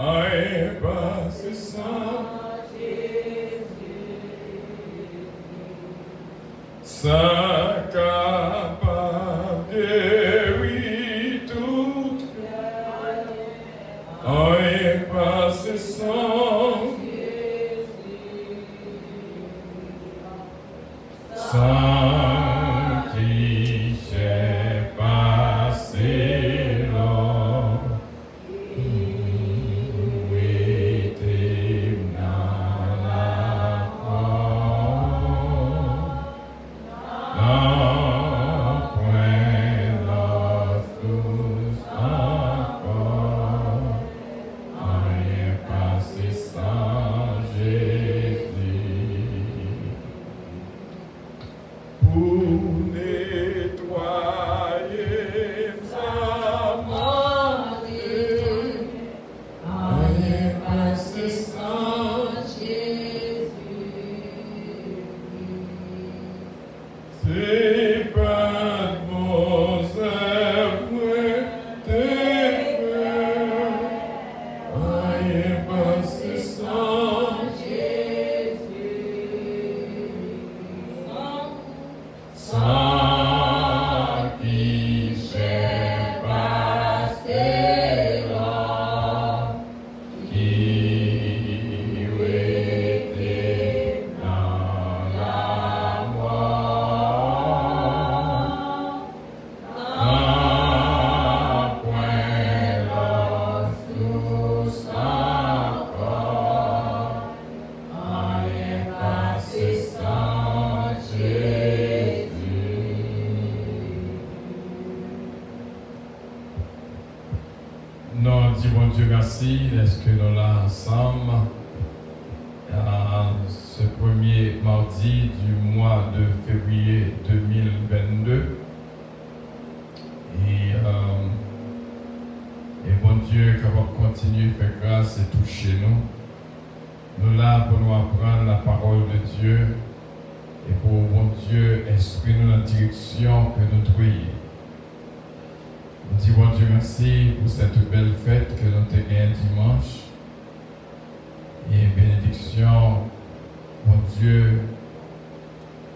Aïe, passé sans Saint capable guérit toute aïe, passé sans Saint qui j'ai passé l'homme. Nous disons Dieu merci, est-ce que nous là ensemble ce premier mardi du mois de février 2022 et bon Dieu capable de continuer à faire grâce et toucher nous. Nous là pour nous apprendre la parole de Dieu et pour bon Dieu instruire nous dans la direction que nous devons. Nous disons Dieu merci pour cette belle fête que nous avons gagnée dimanche. Et bénédiction, mon Dieu,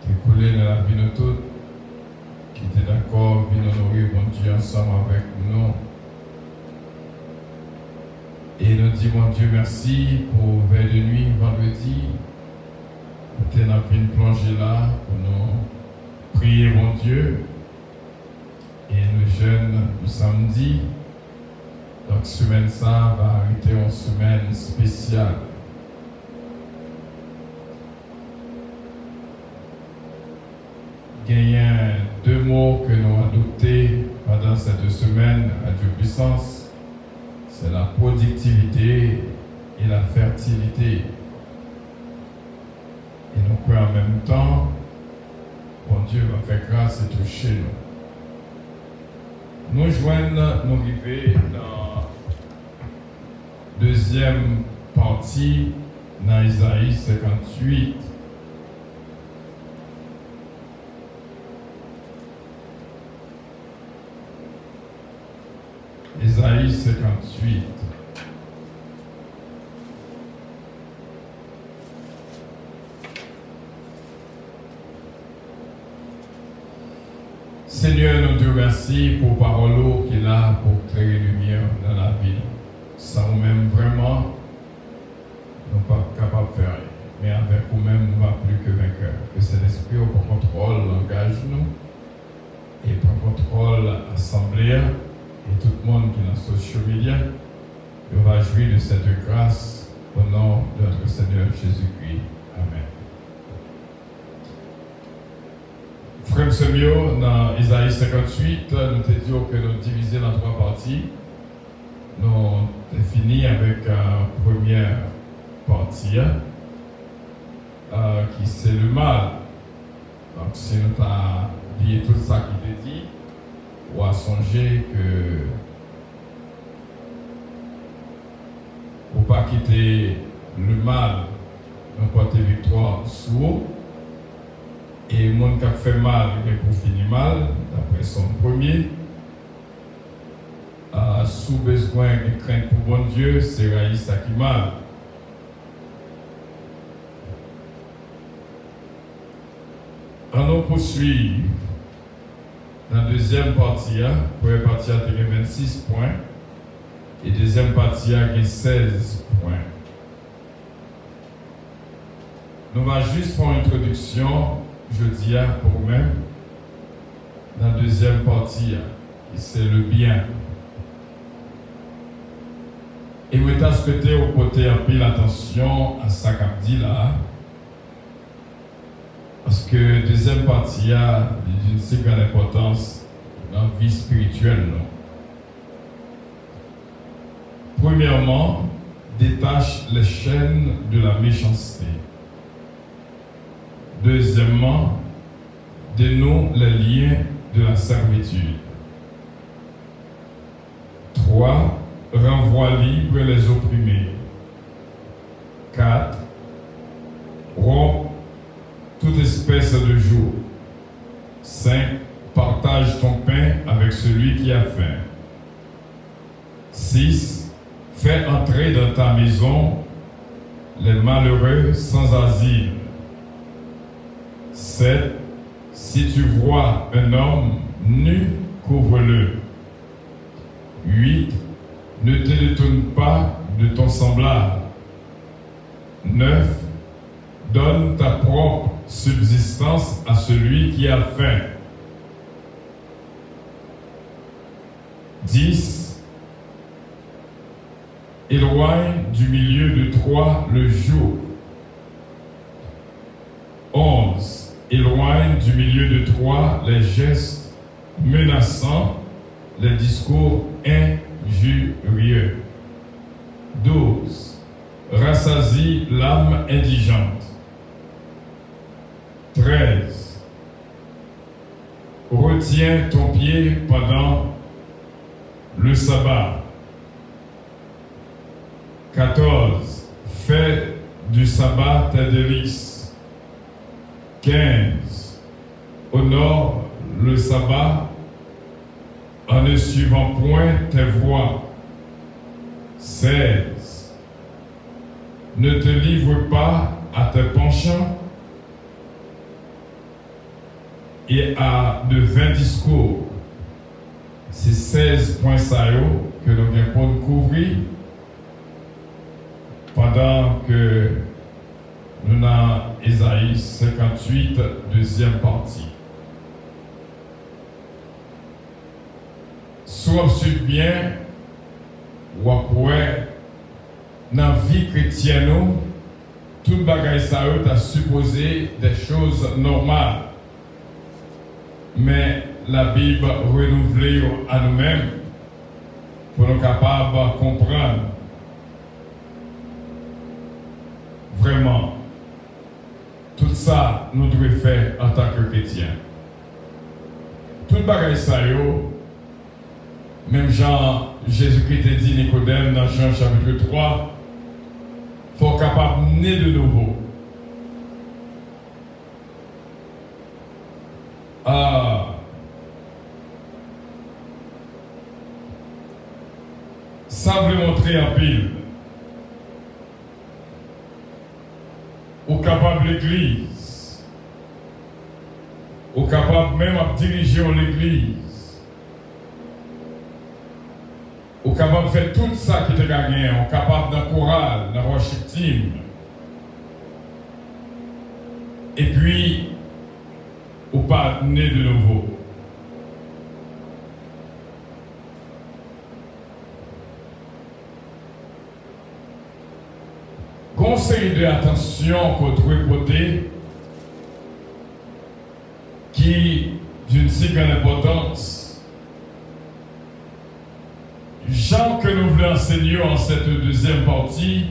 qui est coulé dans la vie de nous toutes, qui était d'accord, venir honorer mon Dieu ensemble avec nous. Et nous disons Dieu merci pour veille de nuit, vendredi, pour nous une plongée là, pour nous prier mon Dieu. Et nous jeûnes le samedi. Donc, semaine ça va arrêter en semaine spéciale. Il y a deux mots que nous avons adoptés pendant ces 2 semaines à Dieu puissance. C'est la productivité et la fertilité. Et nous croyons en même temps, bon Dieu va faire grâce et toucher nous. Nous joignons, nous arrivons dans la deuxième partie dans Isaïe 58. Isaïe 58. Seigneur, nous te remercions pour parole qui est là pour clairer lumière dans la vie. Sans nous-mêmes, vraiment, nous ne sommes pas capables de faire. Mais avec nous-mêmes, nous ne sommes plus que vainqueurs. Que c'est l'esprit qui contrôle engage-nous et prend contrôle l'assemblée et tout le monde qui est dans les social media. On va jouir de cette grâce au nom de notre Seigneur Jésus-Christ. Amen. Frère Semio, dans Isaïe 58, nous te disons que nous divisons dans 3 parties. Nous avons fini avec la première partie qui c'est le mal. Donc si nous avons lié tout ça qui te dit, on va songer que pour ne pas quitter le mal, nous porter victoire sous haut. Et le monde qui a fait mal, il pour finir mal, d'après son premier. sous besoin de crainte pour bon Dieu, c'est Raïs qui mal. On nous poursuit dans la deuxième partie, première partie a 26 points et deuxième partie a 16 points. Nous allons juste faire une introduction, je dis pour même, dans la deuxième partie, c'est le bien. Et vous avez souhaité au côté un peu l'attention à ça qu'a dit là. Parce que la deuxième partie a d'une si grande importance dans la vie spirituelle. Non? Premièrement, détache les chaînes de la méchanceté. Deuxièmement, dénoue les liens de la servitude. 3. Renvoie libre les opprimés. 4. Rompt toute espèce de jour. 5. Partage ton pain avec celui qui a faim. 6. Fais entrer dans ta maison les malheureux sans asile. 7. Si tu vois un homme nu, couvre-le. 8. Ne te détourne pas de ton semblable. 9. Donne ta propre subsistance à celui qui a faim. 10. Éloigne du milieu de toi le jour. 11. Éloigne du milieu de toi les gestes menaçants, les discours injurieux. 12. Rassasie l'âme indigente. 13. Retiens ton pied pendant le sabbat. 14. Fais du sabbat tes délices. 15. Honore le sabbat en ne suivant point tes voies. 16. Ne te livre pas à tes penchants et à de vains discours. C'est 16 points que nous avons couvrir pendant que nous avons Ésaïe 58, deuxième partie. Soit bien, ou après, dans la vie chrétienne, tout bagage ça a supposé des choses normales. Mais la Bible renouvelée à nous-mêmes pour nous capables de comprendre vraiment tout ça nous devons faire en tant que chrétiens. Tout bagage ça même Jean Jésus-Christ a dit Nicodème dans Jean chapitre 3, il faut capable de naître de nouveau. Ça veut montrer en pile. Ou capable l'église. Ou capable même de diriger l'église. Ou capable de faire tout ça qui te gagne. Ou capable d'un choral, d'un worship team. Et puis, ou pas né de nouveau. Conseil de attention contre côté qui d'une si grande importance. Jean que nous voulons enseigner en cette deuxième partie,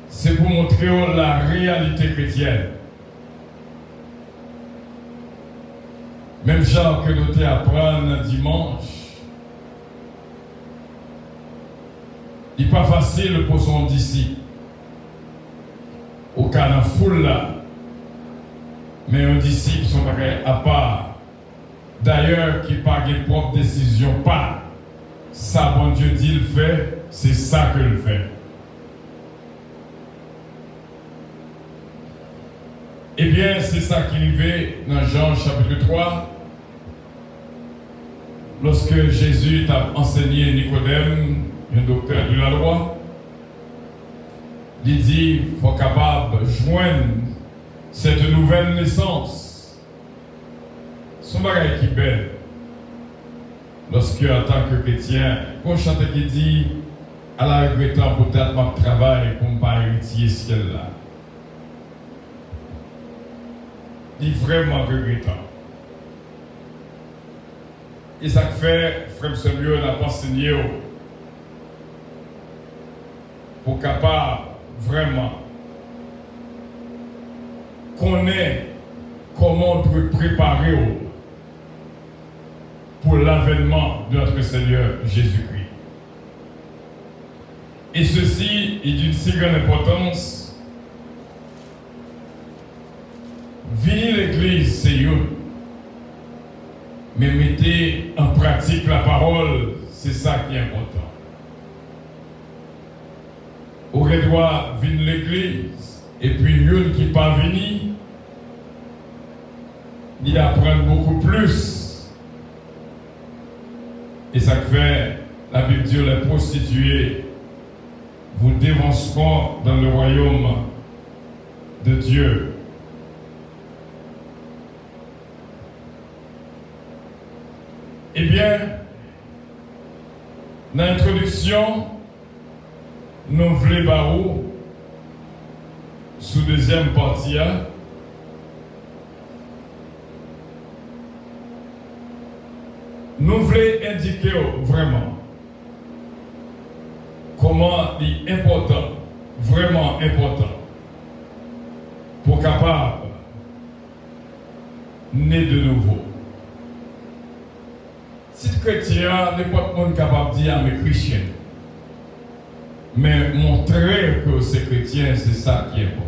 c'est pour montrer la réalité chrétienne. Même Jean que nous apprenons dimanche, il n'est pas facile pour son disciple. Au cas d'un foule là, mais un disciple sont à part. d'ailleurs qui par une propre décision, pas ça, bon Dieu dit le fait, c'est ça que le fait. Eh bien, c'est ça qui arrivait dans Jean chapitre 3, lorsque Jésus a enseigné Nicodème, un docteur de la loi. Il dit qu'il faut capable de joindre cette nouvelle naissance. Son bagage qui est belle. Lorsque, en tant que chrétien, on chante qui dit à la regrettant peut-être mon travail pour ne pas héritier ce qu'elle a. Il est vraiment regrettant. Et ça fait, frère Samuel, on a enseigné pour capable vraiment connaître comment on doit préparer pour l'avènement de notre Seigneur Jésus-Christ. Et ceci est d'une si grande importance. Venir l'église, c'est une. Mais mettez en pratique la parole, c'est ça qui est important. On doit venir l'église, et puis une qui pas venir, il apprend beaucoup plus. Et ça fait, la Bible dit, les prostituées vous dévanceront dans le royaume de Dieu. Eh bien, dans l'introduction, nous voulons barreau sous deuxième partie. Nous voulons indiquer vraiment comment il est important, vraiment important, pour capable naître de nouveau. Si chrétien, n'importe monde capable de dire à mes chrétiens, mais montrer que c'est chrétien, c'est ça qui est important.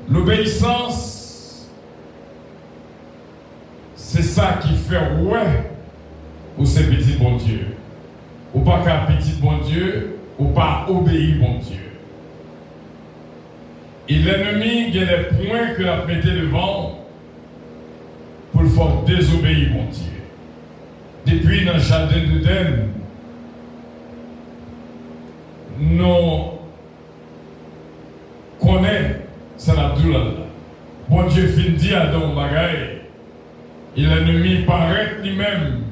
L'obéissance, c'est ça qui fait ouais ou c'est petit bon Dieu. Ou pas qu'un petit bon Dieu, ou pas obéir bon Dieu. Et l'ennemi, il y a des points que la mettez devant pour le faire désobéir mon Dieu. Depuis dans le jardin d'Éden, nous connaissons ça la douleur. Bon Dieu fin dit à Adam bagaille, et l'ennemi paraît lui-même.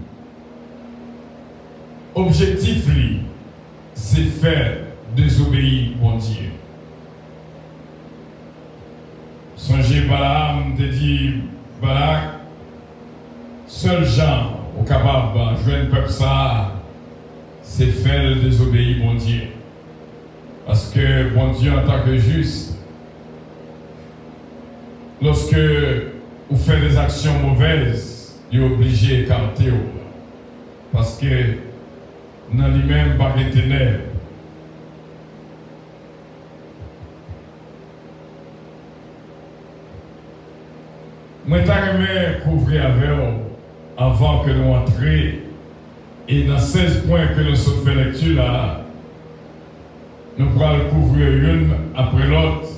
Objectif lui, c'est faire désobéir mon Dieu. Songez Balaam te dit, Balak, seul gens au capable de jouer un peuple ça, c'est faire désobéir mon Dieu. Parce que mon Dieu en tant que juste, lorsque vous faites des actions mauvaises, il est obligé d'écarter. Parce que dans lui-même, par les ténèbres. Moi, je couvrir avec vous avant que nous entrions. Et dans 16 points que nous sommes fait lecture là, nous pourrons le couvrir une après l'autre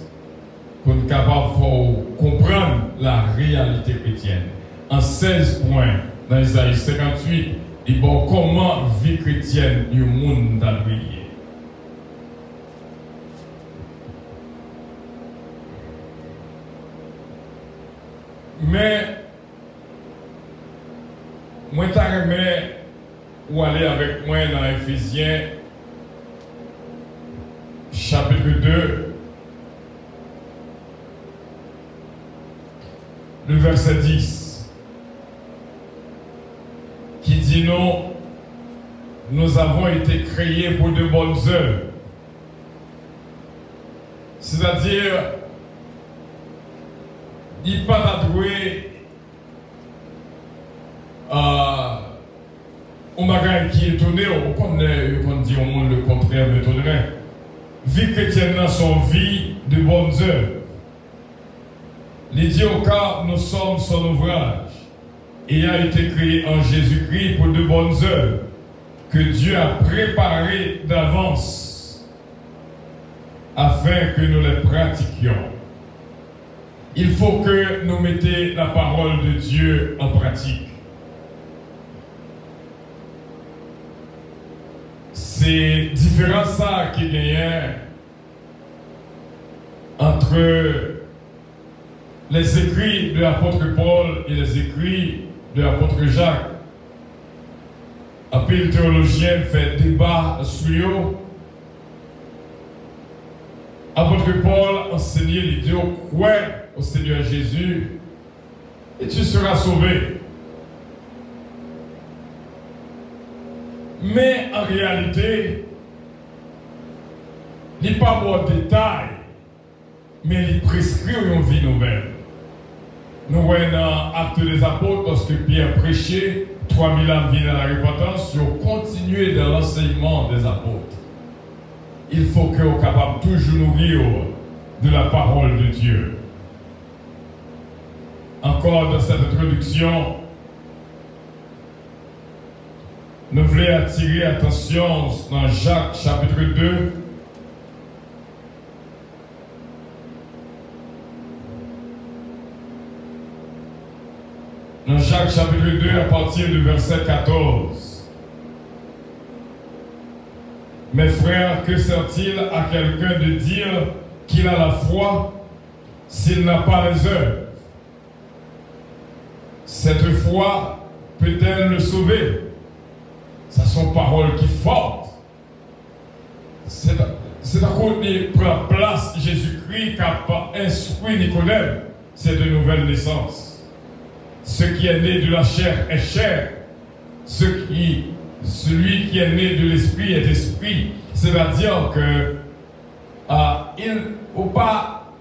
pour être capable de comprendre la réalité chrétienne. En 16 points, dans Isaïe 58, et bon, comment vie chrétienne du monde dans le pays. Mais, moi, j'aimerais aller avec moi dans Éphésiens, chapitre 2, le verset 10. Qui dit nous avons été créés pour de bonnes œuvres. C'est-à-dire, il n'est pas d'adouer un bagage qui est étonné, on dit au monde le contraire m'étonnerait. Vie chrétienne dans son vie de bonnes œuvres. Il dit au cas nous sommes son ouvrage et a été créé en Jésus-Christ pour de bonnes œuvres que Dieu a préparées d'avance afin que nous les pratiquions. Il faut que nous mettions la parole de Dieu en pratique. C'est différent ça qui gagne entre les écrits de l'apôtre Paul et les écrits de l'apôtre Jacques. Un peu de théologien fait débat sur eux. L'apôtre Paul enseignait l'idée au Seigneur Jésus et tu seras sauvé. Mais en réalité, il n'est pas bon détail, mais il prescrit une vie nouvelle. Nous voyons dans Actes des Apôtres, lorsque Pierre prêchait, 3000 âmes viennent à la repentance, ils ont continué dans l'enseignement des apôtres. Il faut que nous soyons capables de toujours nourrir de la parole de Dieu. Encore dans cette introduction, nous voulons attirer attention dans Jacques chapitre 2. Dans Jacques chapitre 2 à partir du verset 14. Mes frères, que sert-il à quelqu'un de dire qu'il a la foi s'il n'a pas les œuvres? Cette foi peut-elle le sauver? Ce sont paroles qui fortes. C'est à cause de prend place Jésus-Christ qui a instruit Nicodème. C'est de nouvelle naissance. Ce qui est né de la chair est chair. Celui qui est né de l'esprit est esprit. C'est-à-dire que il ne faut pas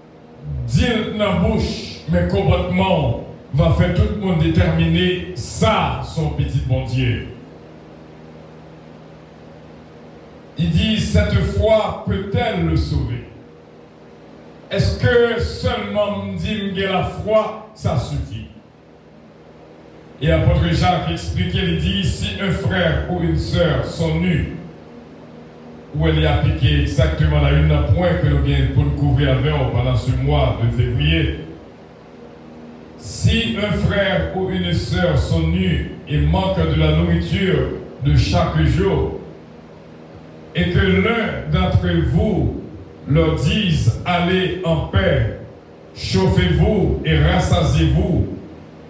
dire dans la bouche, mais complètement va faire tout le monde déterminer ça, son petit bon Dieu. Il dit, cette foi peut-elle le sauver? Est-ce que seulement me dire que la foi, ça suffit? Et l'apôtre Jacques expliquait, il dit, si un frère ou une sœur sont nus, où elle est appliquée exactement la une point que nous viens pour nous couvrir avec pendant ce mois de février. Si un frère ou une sœur sont nus et manquent de la nourriture de chaque jour, et que l'un d'entre vous leur dise, allez en paix, chauffez-vous et rassasiez-vous,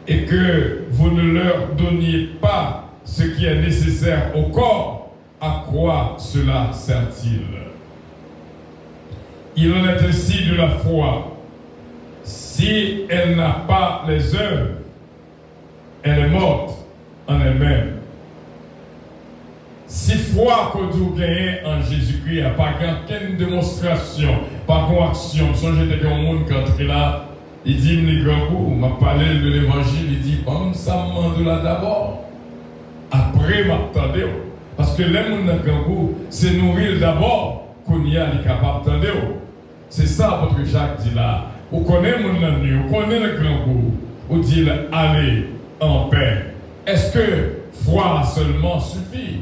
et que vous ne leur donniez pas ce qui est nécessaire au corps, à quoi cela sert-il? Il en est ainsi de la foi. Si elle n'a pas les œuvres, elle est morte en elle-même. Si foi que vous gagnez en Jésus-Christ, il n'y a pas qu'une démonstration, pas qu'une action. Songez que un monde qui entre là, il dit, les grands coups, m'a parlé de l'évangile, il dit, comme ça me là d'abord. Après, m'attendez. Parce que les gens dans le grand goût, c'est nourrir d'abord qu'on y a les capables d'attendre. C'est ça votre Jacques dit là. Vous connaissez mon nuit, vous connaissez le grand goût. Vous dites, allez en paix. Est-ce que foi seulement suffit?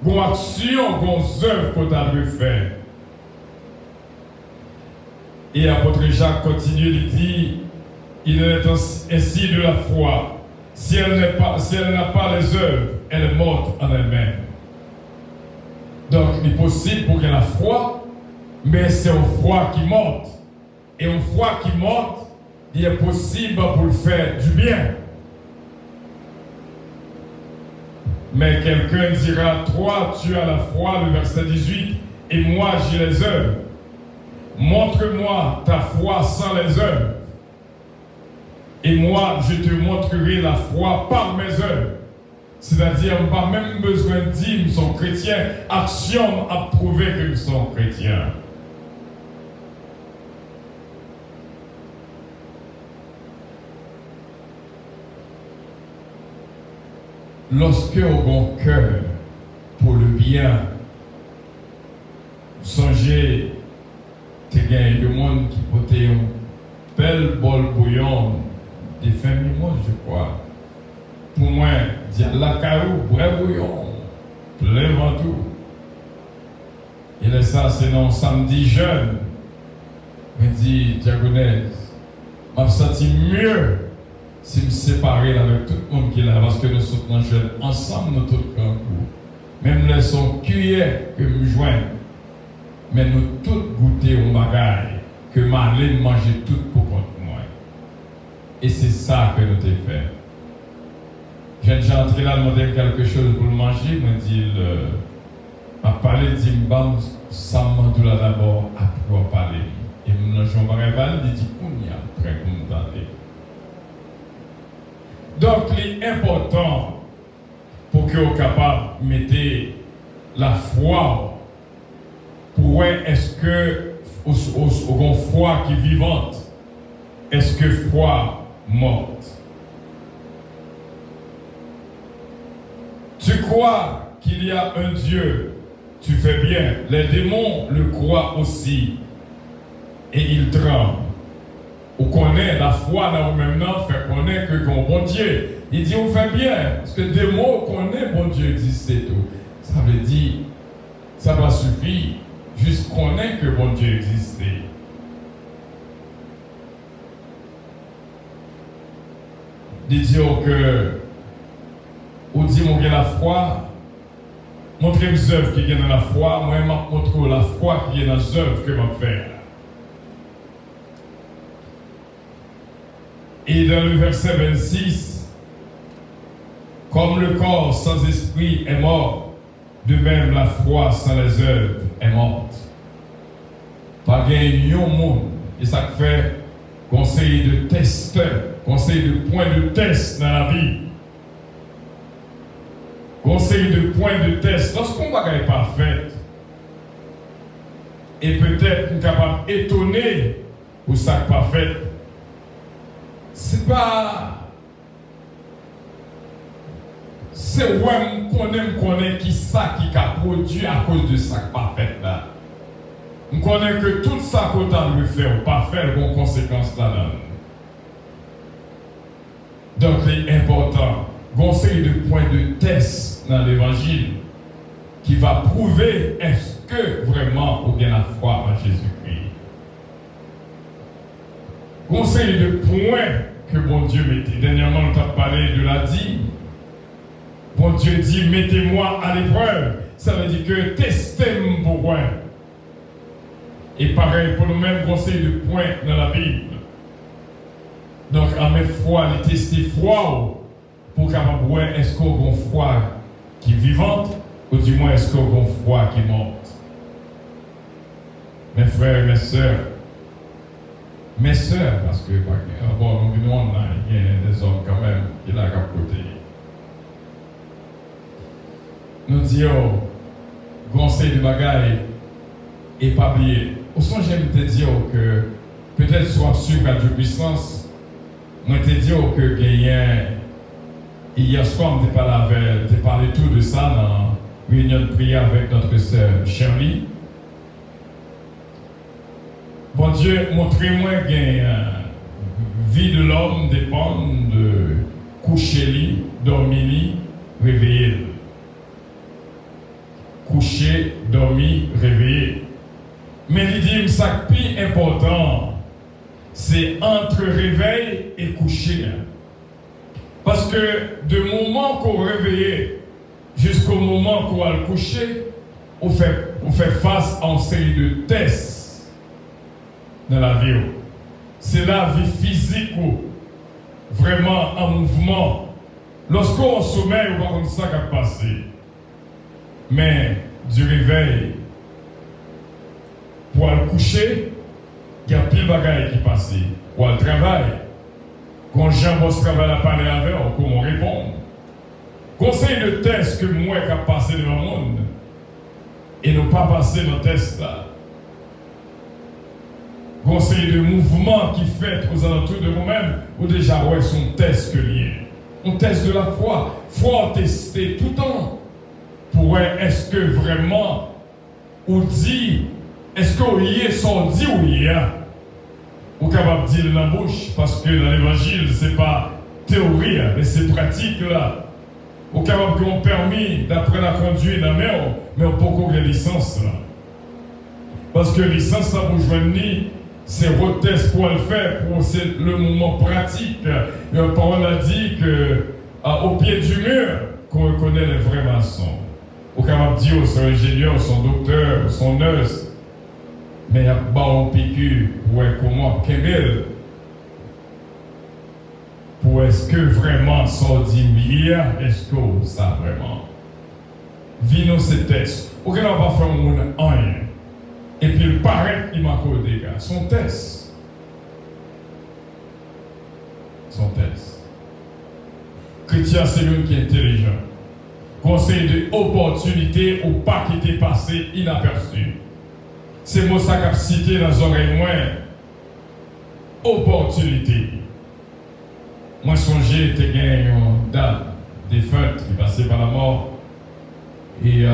Bon action, bon œuvre qu'on a fait. Et l'apôtre Jacques continue, il dit, il est ainsi de la foi. Si elle n'a pas les œuvres, elle est morte en elle-même. Donc, il est possible pour qu'elle ait la foi, mais c'est une foi qui monte. Et une foi qui monte, il est possible pour le faire du bien. Mais quelqu'un dira, toi, tu as la foi, le verset 18, et moi, j'ai les œuvres. Montre-moi ta foi sans les œuvres. Et moi, je te montrerai la foi par mes œuvres. C'est-à-dire, on n'a pas même besoin de dire qu'ils sont chrétiens. Action a prouvé qu'ils sont chrétiens. Lorsque on a un cœur pour le bien, songez, tu gagnes le monde qui peut bel bol bouillon, des fins mimos, je crois. Pour moi, dire la caillou, vrai bouillon, plein ventou. Et ça, c'est non samedi jeune. Me dit, Diagonèse, m'a senti mieux si me séparer avec tout le monde qui est là, parce que nous sommes jeunes ensemble, nous tous grands coups. Même les son cuillère que me joignent, mais nous tous goûter au bagaille, que Marlène mangeait tout pour contre moi. Et c'est ça que nous t'ai fait. J'ai entré là, demander quelque chose pour le manger, me dit, m'a parlé d'Imbam, ça m'a là d'abord, après parler. Et Jean Maréval, il dit qu'on y a après qu'on d'aller. Donc, l'important pour que vous capable de mettre la foi, pour est-ce que au foi qui est vivante, est-ce que foi morte? Tu crois qu'il y a un Dieu, tu fais bien. Les démons le croient aussi. Et ils tremblent. On connaît la foi dans vous-même, fait connaître que bon Dieu. Il dit, on fait bien. Parce que des mots connaît bon Dieu existe et tout. Ça veut dire, ça va suffire. Juste connaître que bon Dieu existe. Il dit que, on dit, mon la foi, montrez les œuvres qui viennent dans la foi, moi, je montre la foi qui est dans les œuvres que je vais faire. Et dans le verset 26, comme le corps sans esprit est mort, de même la foi sans les œuvres est morte. Pas gagner un monde. Et ça fait conseil de test, conseil de point de test dans la vie. Conseil de point de test. Lorsqu'on va gagner parfait, et peut-être capable d'étonner pour ça parfait, c'est pas. C'est ouais, on connaît qui ça qui a produit à cause de ça parfait là. On connaît que tout ça qu'on a le faire ou pas faire, bon conséquences là-dedans. Donc, c'est important. Conseil de point de test dans l'évangile qui va prouver est-ce que vraiment on a la foi en Jésus-Christ. Conseil de point que bon Dieu mettait. Dernièrement, on t'a parlé de la dîme. Bon Dieu dit, mettez-moi à l'épreuve. Ça veut dire que testez-moi pour moi. Et pareil pour nous-mêmes, conseil de point dans la Bible. Donc, à mes foi, les tester foi pour capable voir est-ce qu'on a une foi qui est vivante ou du moins est-ce qu'on a une foi qui est morte. Mes frères et mes sœurs, parce que bon, nous on a des hommes quand même qui là à côté. Nous disons, conseil de bagaille et pas oublier. Au son, j'aime te dire que peut-être soit sur Radio Puissance, moi te dire que hier soir, on t'a parlé tout de ça dans la réunion de prière avec notre sœur Shirley. Bon Dieu, montrez-moi que la vie de l'homme dépend de coucher, dormir, réveiller. Coucher, dormir, réveiller. Mais il dit que ça qui est important, c'est entre réveil et coucher. Parce que du moment qu'on réveille jusqu'au moment qu'on va le coucher, on fait face à une série de tests dans la vie. C'est la vie physique vraiment en mouvement. Lorsqu'on sommeille, on va comme ça qui a passé. Mais du réveil pour le coucher, il y a pile de bagailles qui passent. Pour le travail, quand Jean se travaille à parler avec, comment répondre. Conseil de test que moi qui a passé dans le monde et ne pas passer dans le test là. Conseil de mouvement qui fait aux alentours de nous-mêmes, ou déjà ouais son test que lié. On teste de la foi. Foi tester tout le temps. Pour est-ce que vraiment on dit, est-ce qu'on y est sans dire ou y a? Ou capable de dire dans la bouche, parce que dans l'évangile, ce n'est pas théorie, mais c'est pratique là. Ou capable qu'on permis d'apprendre à conduire dans la mer, mais on peut pas de licence là. Parce que licence là pour joindre, c'est votre test pour le faire, pour c'est le moment pratique. Et la parole a dit que au pied du mur, qu'on reconnaît les vrais maçons. Ou capable de dire son ingénieur, son docteur, son nurse. Mais il y a pas un piqûre pour être comment Kemel. Pour est-ce que vraiment ça dit oui, est-ce que ça vraiment? Vino ces tests. Ou qu'on n'a pas fait un monde rien. Et puis il paraît qu'il m'a codé, son test. Son test. Chrétien, c'est lui qui est intelligent. Conseil de opportunité ou pas qui était passé inaperçu. C'est moi ça qu'a cité dans les oreilles moins. Opportunité. Moi, songé, tu as une dame défunte qui passait par la mort. Et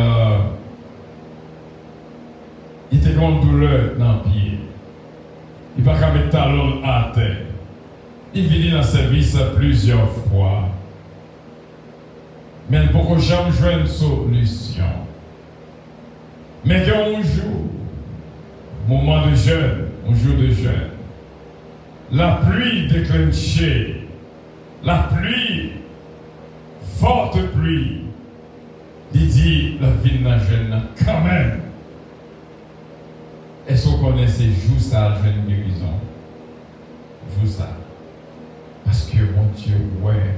il était grande douleur dans le pied. Il ne peut pas mettre talon à terre. Il vit dans le service plusieurs fois. Mais il ne peut jamais jouer une solution. Mais quand on joue, moment de jeûne, on joue de jeûne. La pluie déclenchée, la pluie, forte pluie, il dit la vie de la jeune quand même. Est-ce qu'on connaît ces jours ça, jeune guérison? Joue ça. Parce que mon Dieu, ouais,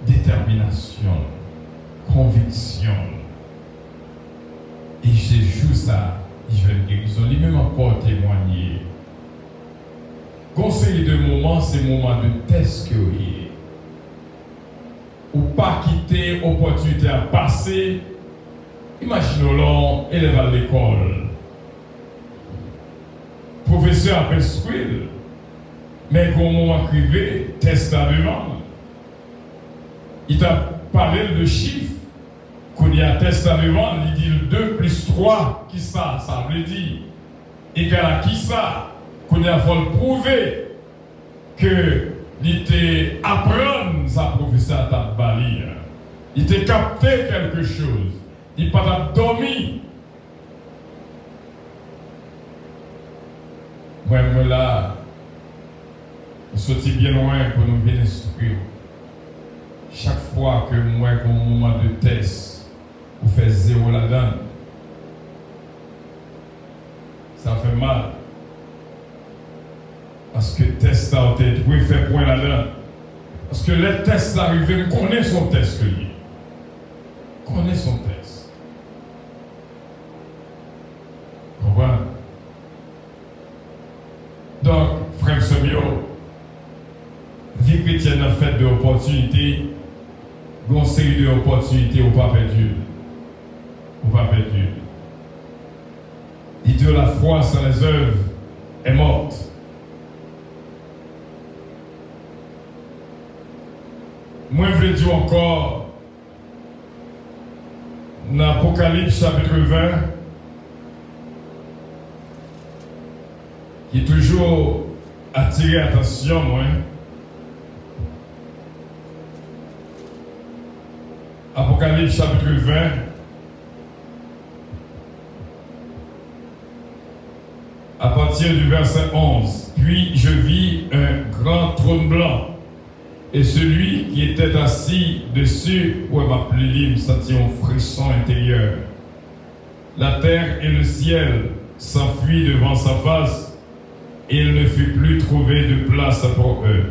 détermination, conviction. Et ces jours ça, jeune guérison, lui-même encore témoigné. Conseil de moment, c'est moment de test que vous avez. Ou pas quitter opportunité à passer. Imaginons élève à l'école. Professeur a prescrit, mais quand on moment privé, test à devant. Il t'a parlé de chiffres. Quand il y a test à devant, il dit 2 plus 3, qui ça veut dire. Égal à qui ça? Qu'on a fallu prouver que il était apprendre sa professeur à ta balie. Il était capté quelque chose. Il n'a pas dormi. Moi, là, je suis bien loin pour nous venir instruire. Chaque fois que moi, au moment de test, vous faites 0 là-dedans, ça fait mal. Parce que le test a été trouvé, fait point là-dedans. Parce que le test arrivé, on connaît son test. On connaît son test. Comprenez? Donc, frère Semio, vie chrétienne a fait de opportunités, une série d'opportunités au pas perdu. Au pas perdu. Il dit la foi sans les œuvres est morte. Moi, je veux dire encore, dans l'Apocalypse chapitre 20, qui est toujours attiré l'attention, moi. Apocalypse chapitre 20, à partir du verset 11. Puis je vis un grand trône blanc. Et celui qui était assis dessus, ouais, ma pluie me sentit un frisson intérieur. La terre et le ciel s'enfuient devant sa face, et il ne fut plus trouvé de place pour eux.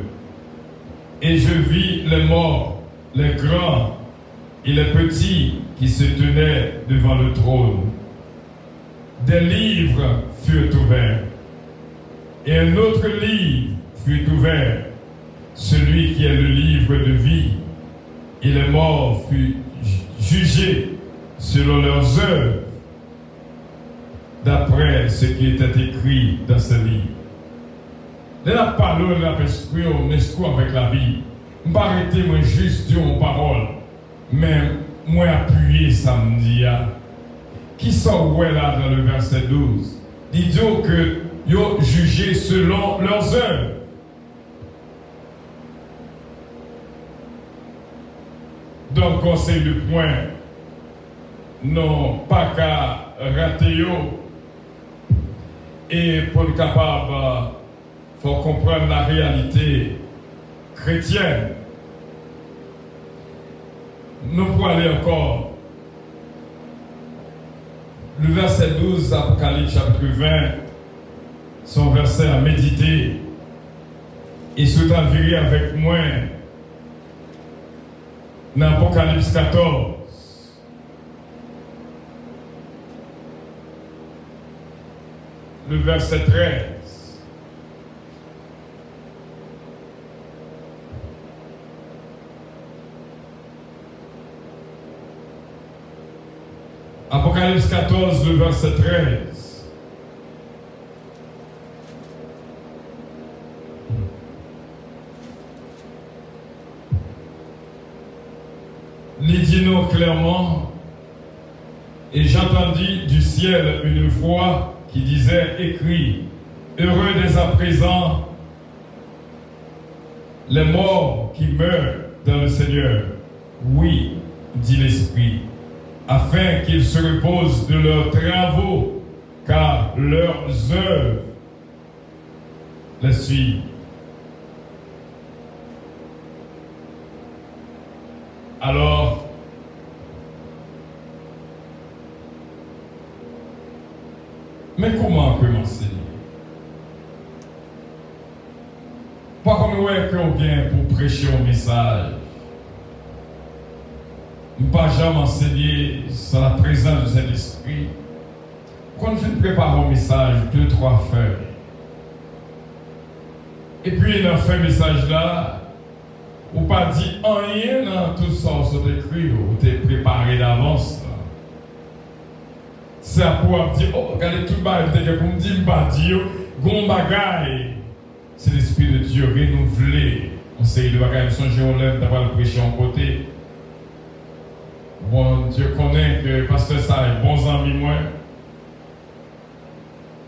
Et je vis les morts, les grands et les petits qui se tenaient devant le trône. Des livres furent ouverts, et un autre livre fut ouvert, celui qui est le livre de vie, et les morts furent jugés selon leurs œuvres, d'après ce qui était écrit dans ce livre. Dès la parole, on a esprit, on est avec la Bible. Je ne vais pas arrêter, moi, juste dire mon parole, mais moi, appuyer samedi. Qui sont là dans le verset 12? Il dit que yo jugé selon leurs œuvres. Donc, c'est le point, non pas qu'à rater yo, et pour être capable, il faut comprendre la réalité chrétienne. Nous pouvons aller encore. Le verset 12, Apocalypse chapitre 20, son verset à méditer. Et se virer avec moi dans Apocalypse 14. Le verset 13. Apocalypse 14, le verset 13. Il dit nous clairement, et j'entendis du ciel une voix qui disait, écrit, heureux dès à présent les morts qui meurent dans le Seigneur. Oui, dit l'Esprit, afin qu'ils se reposent de leurs travaux, car leurs œuvres les suivent. Alors, mais comment commencer? Pas comme ouais qu'on vient pour prêcher un message. Ne pas jamais enseigner sur la présence de cet esprit. Quand on fait préparer un message, 2, 3 feuilles. Et puis, dans ce message-là, ou pas dit rien dans tout ça, on écrit, ou t'es préparé d'avance. C'est pour dire, oh, regardez tout le monde, pour me dire, pas dire, gon bagaille. C'est l'Esprit de Dieu renouvelé. On sait le bagaille, son géolève d'avoir le prêché en côté. Bon, Dieu connaît que pasteur ça est bon ami moi.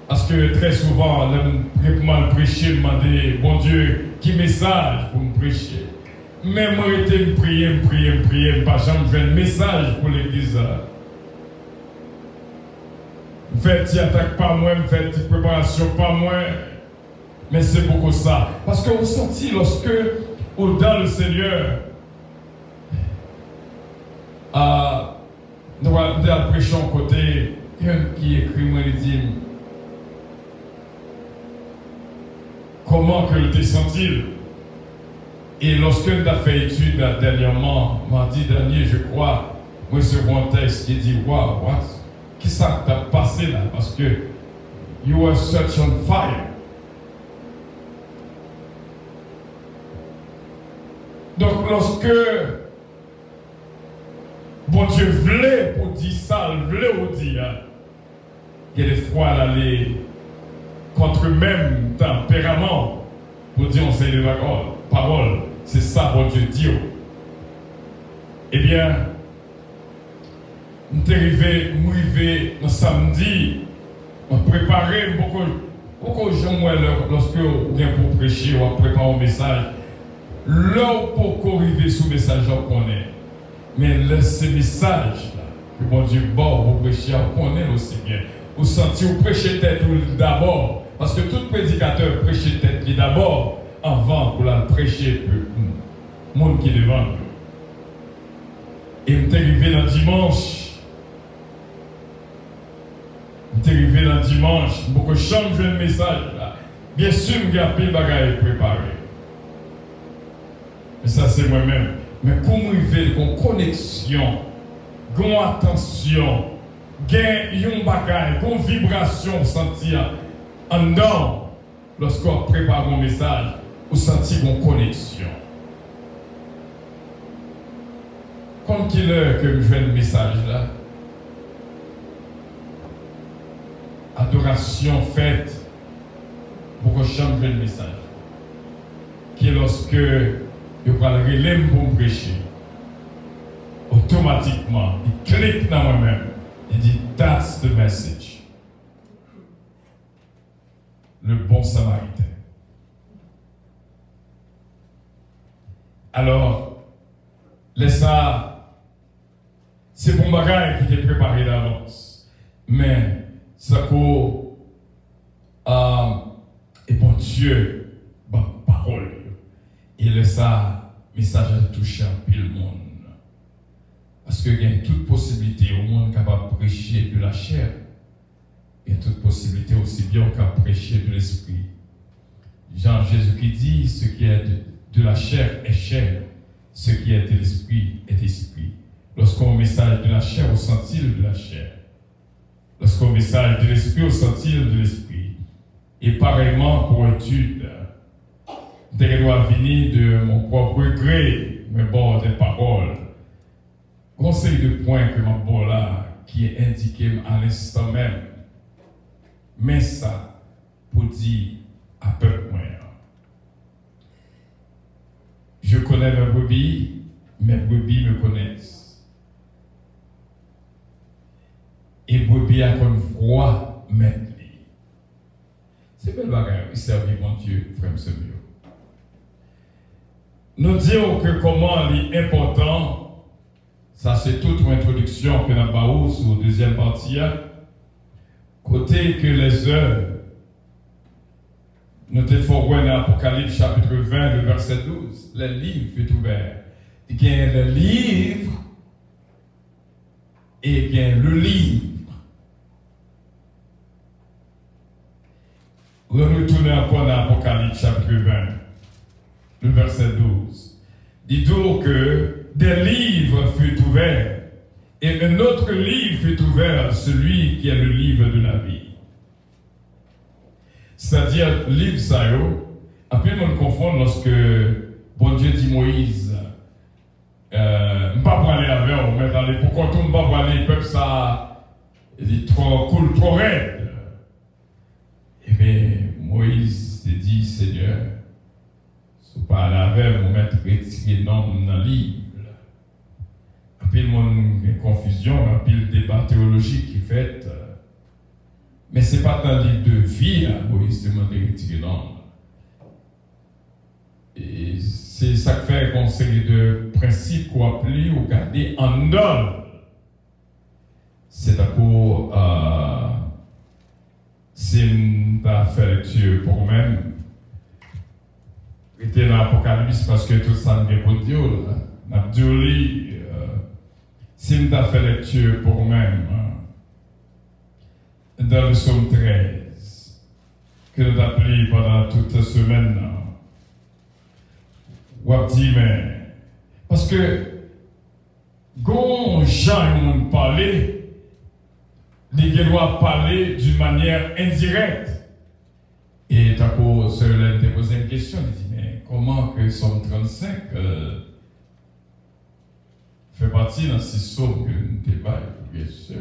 Parce que très souvent, le prêcher, demander, bon Dieu, qui message pour me prêcher. Mais moi, j'étais prier, pas jamais un message pour l'église. Faites attaque pas moi, faites préparation pas moi. Mais c'est beaucoup ça. Parce que vous sentez lorsque, dans le Seigneur, nous allons prêcher en côté, qui écrit, moi, il dit, comment que le senti? Et lorsque nous avons fait étude dernièrement, mardi dernier, je crois, moi, ce bon texte qui dit, wow, what? Qui ça t'a passé là? Parce que you are such on fire. Donc, lorsque bon Dieu voulait pour dire ça, voulait pour dire, il y a des fois aller contre même tempérament pour dire on sait les paroles. C'est ça, bon Dieu dit. Eh bien, nous sommes arrivés le samedi, on préparait beaucoup de gens lorsque on vient pour prêcher ou préparer un message. Là, pour arriver sur le message, on connaît. Mais ce message que bon Dieu bon pour prêcher, on connaît aussi bien. Vous sentez, vous prêchez tête d'abord. Parce que tout prédicateur prêche tête d'abord avant pour la prêcher le monde qui est devant. Et nous sommes arrivés dans dimanche. Nous sommes arrivés dans dimanche. Beaucoup de chambres jouent le message là. Bien sûr, nous avons pile bagaille préparé. Mais ça, c'est moi-même. Mais comment il fait une connexion, une attention, une bagaille, une vibration sentir en dedans lorsqu'on prépare un message, on sentit une connexion. Comme qu'il est que je fais le message là, adoration faite pour que je change le message. Qui est lorsque je parle relais pour prêcher, automatiquement, il clique dans moi-même, il dit, that's the message. le bon samaritain. Alors, ça, c'est pour bagage qui était préparé d'avance. Mais, ça qu'on et bon Dieu, bon parole. Et ça, message a touché un peu le monde. Parce qu'il y a toute possibilité au monde capable de prêcher de la chair. Il y a toute possibilité aussi bien qu'à prêcher de l'esprit. Jean Jésus qui dit, ce qui est de la chair est chair, ce qui est de l'esprit est esprit. Lorsqu'on message de la chair, au sent-il de la chair. Lorsqu'on message de l'esprit, au sent-il de l'esprit. Et pareillement pour étude, je dois venir de mon propre gré, mais bon, des paroles. Conseil de points que mon bon là, qui est indiqué à l'instant même. Mais ça, pour dire à peu près. Je connais mes brebis me connaissent. Et brebis a comme voix maintenant. C'est belle bagarre, il servit mon Dieu, frère Samuel. Nous disons que comment il est important, ça c'est toute une introduction que nous avons sur la deuxième partie, côté que les œuvres, nous te faisons voir dans Apocalypse chapitre 20, le verset 12, le livre est ouvert. Il y a le livre et bien le livre. Retournez encore dans Apocalypse chapitre 20, le verset 12. Dit-on que des livres furent ouverts et un autre livre fut ouvert, celui qui est le livre de la vie. C'est-à-dire, le livre ça, après on confond lorsque bon Dieu dit Moïse, je ne pas aller avec eux, mais dans les pourquoi tout ne pas aller, le peuple ça, il est trop cool, trop raide. Eh bien, Moïse s'est dit, Seigneur, si vous parlez avec vous mettre retiré dans le livre. Puis il y a une confusion, puis le débat théologique qui fait. Mais ce n'est pas dans le livre de vie, Moïse demande de retirer dans. Et c'est ça qui fait qu'on série de principes qu'on applique ou garder en dehors. C'est à cause si on a fait lecture pour nous-mêmes, était dans l'Apocalypse parce que tout ça n'est pas Dieu. On a dit, si on a fait lecture pour nous-mêmes, dans le psaume 13, que nous avons appelé pendant toute la semaine, on a dit, mais, parce que, quand Jean parlait, il doit parler d'une manière indirecte. Et Tako Seulen t'a posé une question, il dit, mais comment que Somme 35 fait partie dans ces psaumes que nous débattons, bien sûr.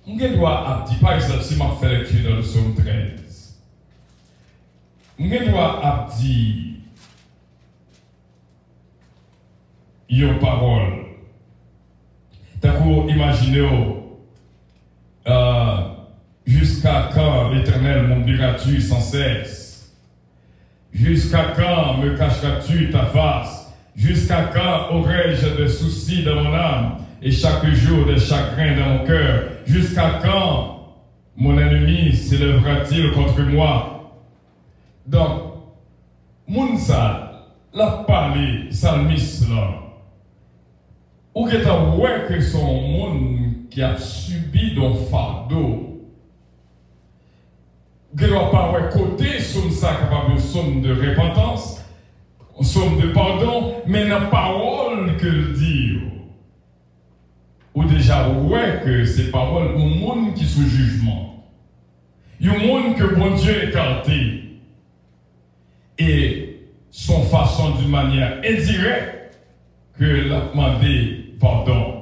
On doit dire, par exemple, si je fais lecture dans le psaume 13, on doit dire, il y a une parole. Tako imaginez jusqu'à quand l'Éternel m'oublieras-tu sans cesse? Jusqu'à quand me cacheras-tu ta face? Jusqu'à quand aurai-je des soucis dans mon âme et chaque jour des chagrins dans mon cœur? Jusqu'à quand mon ennemi s'élèvera-t-il contre moi? Donc, Mounsa, la parlé, salmiste là, ou que t'as ouais que son monde qui a subi d'un fardeau, qui ne doit pas avoir côté somme ça capable de somme de repentance, somme de pardon, mais la parole que le dit, ou déjà ouais que ces paroles, au monde qui sous jugement, il y a un monde que bon Dieu écarté, et son façon d'une manière indirecte que l'a demandé pardon.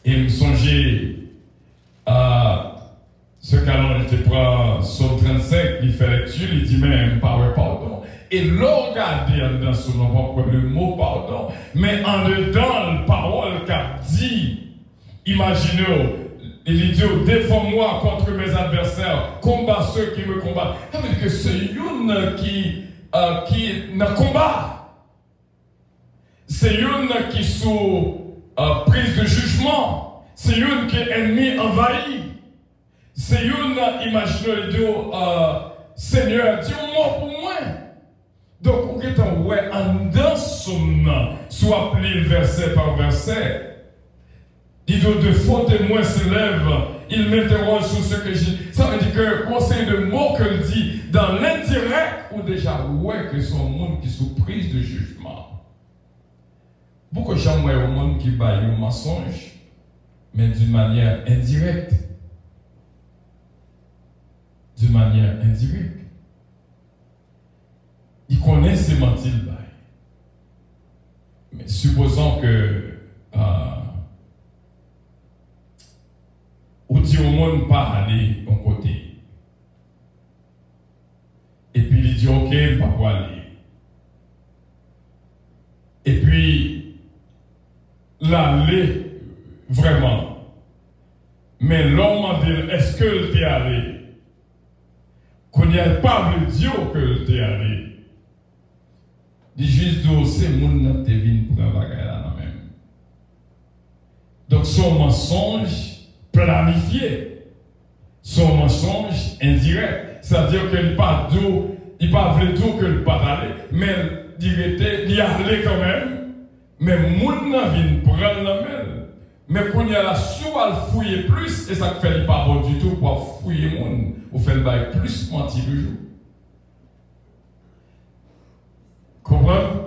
Et me songer à ce qu'alors il te prend Psaume 35, il fait lecture, il dit même pardon. Et l'on regarde dans son nom le mot pardon, mais en dedans, la parole qu'a dit, imaginez, Il dit, défends-moi contre mes adversaires, combat ceux qui me combattent. Ça veut dire que c'est une qui n'a combat. C'est une qui sous prise de jugement. C'est une qui est ennemi envahi. C'est une, imaginez-le, Seigneur, dis-moi pour moi. Donc, on est en ouais, en dans son soit appelé verset par verset. Il dit de faux témoins s'élèvent, il m'interroge sur ce que j'ai. Ça veut dire que conseil de mots que le dit dans l'indirect, ou déjà ouais que son monde qui sous prise de jugement. Beaucoup de gens voient au monde qui baille au mensonge, mais d'une manière indirecte. D'une manière indirecte. Ils connaissent ces mentir bail. Mais supposons que ou dit au monde pas aller d'un côté. Et puis il dit ok, il va pas aller. Et puis l'aller vraiment. Mais l'homme a dit est-ce que tu es allé? Qu'on n'y a pas le dire que tu es allé. Il juste dit c'est mon te vin pour la bagaille là même. Donc son mensonge planifié, son mensonge indirect, c'est-à-dire qu'il pas d'eau, il pas vrai d'eau que le pas aller, mais il y allait quand même, mais moun n'a vient prendre la main, mais qu'on y a la sou à fouiller plus et ça fait pas bon du tout pour fouiller moun, ou faire le bail plus menti le jour. Comprenez?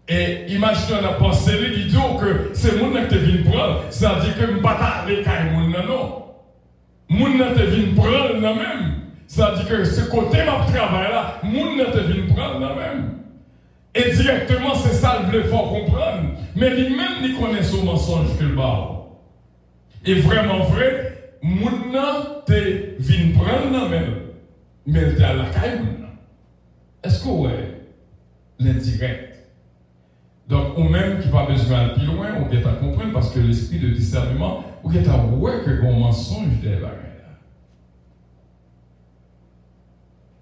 Et imaginez on a pensé lui dit que c'est moun qui te vient prendre, c'est-à-dire que m'pas aller quand moun non. Moun te vient prendre la même. C'est-à-dire que ce côté m'a travail là, moun te vient prendre la même. Et directement c'est ça le faut comprendre, mais lui-même il connaît son mensonge que le bas. Et vraiment vrai, moun te vient prendre la même. Mais il est à la caille. Est-ce que ouais l'indirect? Donc, ou même qui n'a pas besoin d'aller plus loin, on doit comprendre parce que l'esprit de discernement, on doit voir que un mensonge de la bagaille.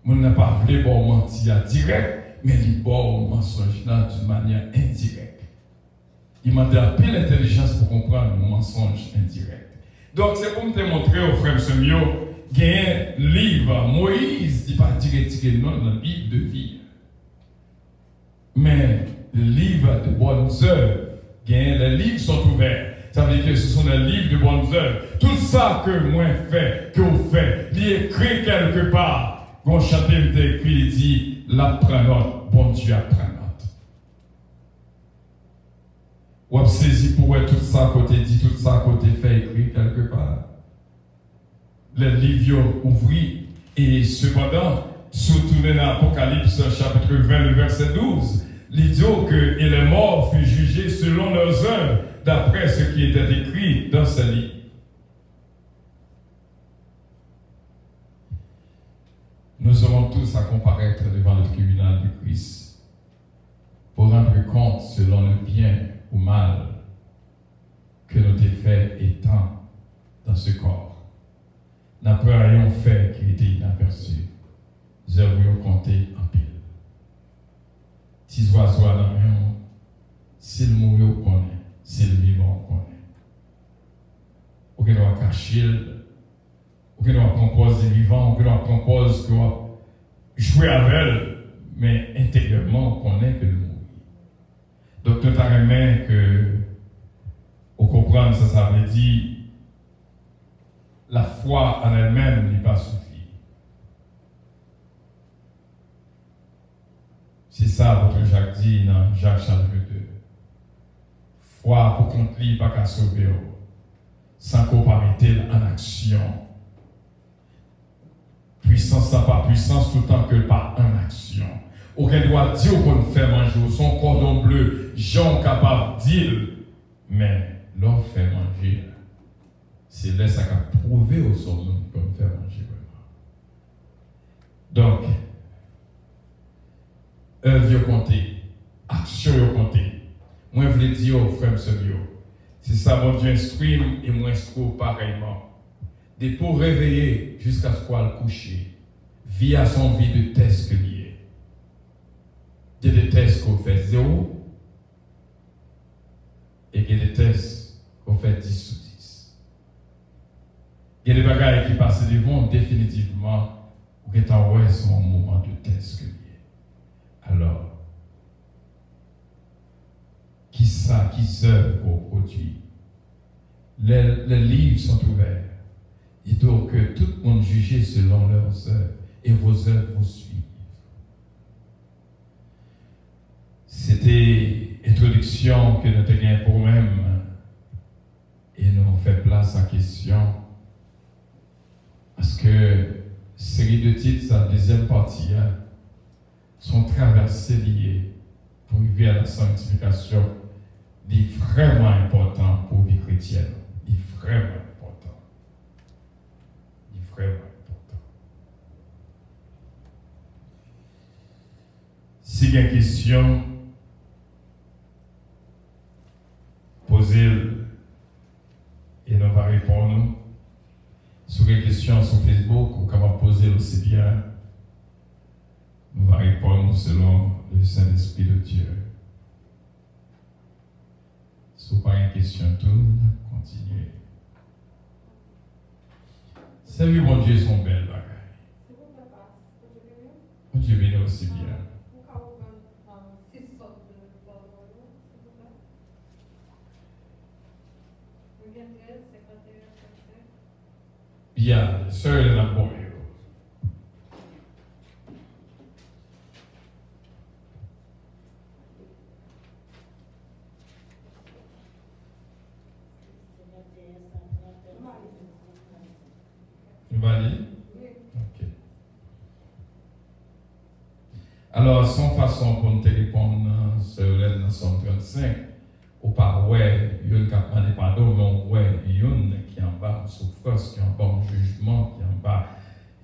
On n'a pas voulu mentir direct, mais il bon mensonge d'une manière indirecte. Il m'a donné un peu l'intelligence pour comprendre le mensonge indirect. Donc, c'est pour me démontrer au frère Semio, qu'il y a un livre, Moïse, il pas direct non dans le livre de vie. Mais le livre de bonnes œuvres, les livres sont ouverts. Ça veut dire que ce sont des livres de bonnes œuvres. Tout ça que moi fait, que vous faites, il est écrit quelque part. Quand chanter écrit, il dit, la prenote, bon Dieu a prenote. Ou a saisi pour tout ça à côté dit, tout ça à côté fait écrit quelque part. Les livres ouvris. Et cependant, surtout dans l'Apocalypse chapitre 20, le verset 12, l'idée que les morts furent jugés selon leurs œuvres, d'après ce qui était écrit dans ce livre. Nous aurons tous à comparaître devant le tribunal du Christ pour rendre compte selon le bien ou mal que notre effet étant dans ce corps. N'a pas rien fait qui était inaperçu. Nous avons compté en pile. Si oiseaux à la main, s'il mourit, on connaît. S'il vivant, on connaît. On doit cacher, on doit composer vivant, on doit composer, on doit jouer avec elle, mais intérieurement, on connaît que le mourir. Donc, tout à remet que, on comprend ça veut dire, la foi en elle-même n'est pas suffit. C'est ça votre Jacques dit dans Jacques chapitre 2. Foi pour qu'on ne pas qu'à sauver, sans qu'on pas mette en action. Puissance n'a pas puissance tout le temps que pas en action. Aucun doit dire qu'on fait manger, son cordon bleu, Jean capable de dire, mais l'on fait manger. C'est là ça qu'a prouvé au son qu'on fait manger vraiment. Donc, œuvre comptée, action comptée. Moi, je voulais dire aux frères et sœurs, C'est ça, mon Dieu, instruit et moi instruis pareillement. Des pour réveiller jusqu'à ce qu'on le coucher. Vie à son vie de test que lié. Il y a des tests qu'on fait 0 et il y a des tests qu'on fait 10 sur 10. Il y a des bagages qui passent devant définitivement ou qui est en ouais son moment de test que lié. Alors, qui ça, qui œuvre pour produit? Les livres sont ouverts. Il doit que tout le monde juge selon leurs œuvres et vos œuvres vous suivent. C'était introduction que nous avons pour même et nous fait place à question parce que série de titres, la deuxième partie, sont traversées liées pour arriver à la sanctification. Il est vraiment important pour la vie chrétienne. Il est vraiment important. Il est vraiment important. Si il y a une question, posez-le et nous va répondre. Si vous avez une question sur Facebook, vous pouvez poser aussi bien. Nous va répondre selon le Saint-Esprit de Dieu. Si vous n'avez pas une question, tout, continuez. Servir mon Dieu son bel bagage. Mon Dieu bénit aussi bien. Bien, sœur de la bonne. Vous allez? Ok. Alors, sans façon pour nous répondre sur le 935, ou pas, ouais, il y a un capement de pardon, mais ouais, il y a un qui est en bas en souffrance, qui est en bas en jugement, qui est en bas,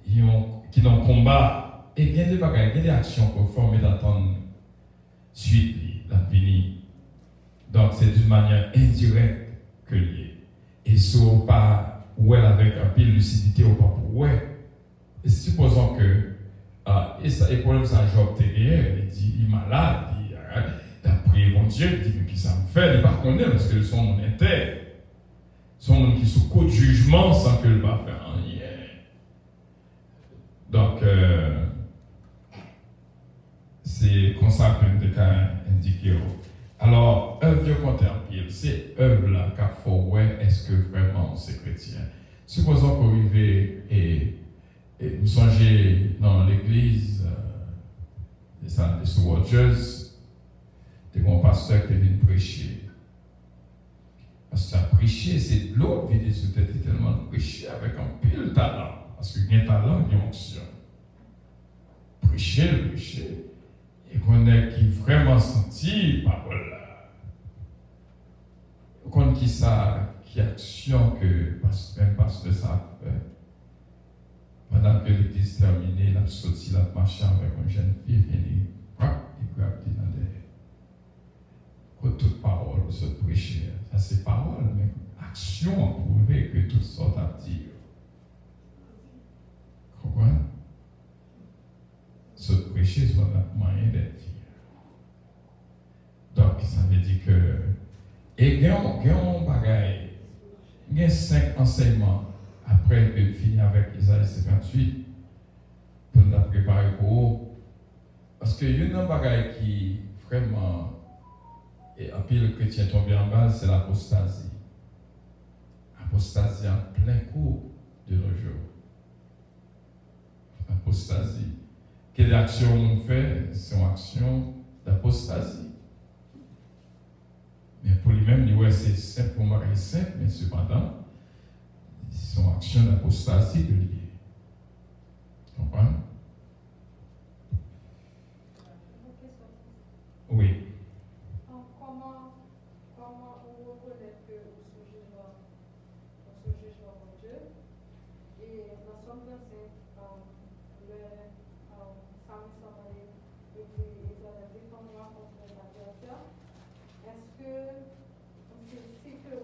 qui est en combat. Et il y a des bagages, il y a des actions qu'on forme d'attendre suite, la venir. Donc, c'est d'une manière indirecte que lié. Et si on pas ouais avec un peu de lucidité ou pas pour ouais, et supposons que et le problème c'est un job TR, il dit il est malade, il a prié mon Dieu, il dit mais qui ça me fait, il ne pas connaître parce que son monde interne, son monde qui sous coup de jugement sans que le va faire rien. Donc c'est comme ça que nous avons indiqué. Alors, œuvre contemplée, c'est œuvre là qu'il faut ouais, est-ce que vraiment c'est chrétien? Supposons qu'on arrive et nous songez dans l'église de Swatchers, de mon pasteur qui vient prêcher. Parce que ça prêcher, c'est de l'eau qui vient sur tête tellement prêcher avec un pile talent. Parce qu'il y a un talent, il y a une onction. Prêcher. Et qu'on est qui vraiment senti parole là. Qu'on qui ça, qui action que même pasteur ça fait. Pendant que l'église terminée, il a sorti, il a marché avec une jeune fille, il grappe dans des. Quand toute parole se prêcher, ça c'est parole, mais action a prouvé que toutes sortes à dire. Comprenez? Se prêcher soit un moyen d'être fier. Donc, ça veut dire que. Et il y a un bagage, il y a 5 enseignements après que finir avec Isaïe 58 pour nous préparer pour eux. Parce qu'il y a un bagage qui vraiment. Et en plus, le chrétien tombé en bas, c'est l'apostasie. Apostasie en plein cours de nos jours. Apostasie. Quelle action on fait? C'est une action d'apostasie. Mais pour lui-même, il dit, ouais, c'est simple, pour moi, c'est simple, mais cependant, c'est une action d'apostasie de lier. Tu comprends? Oui. Comment on reconnaît que ce jugement de Dieu et dans son principe, le Psalmiste et défendra contre l'adversaire. Est-ce que c'est que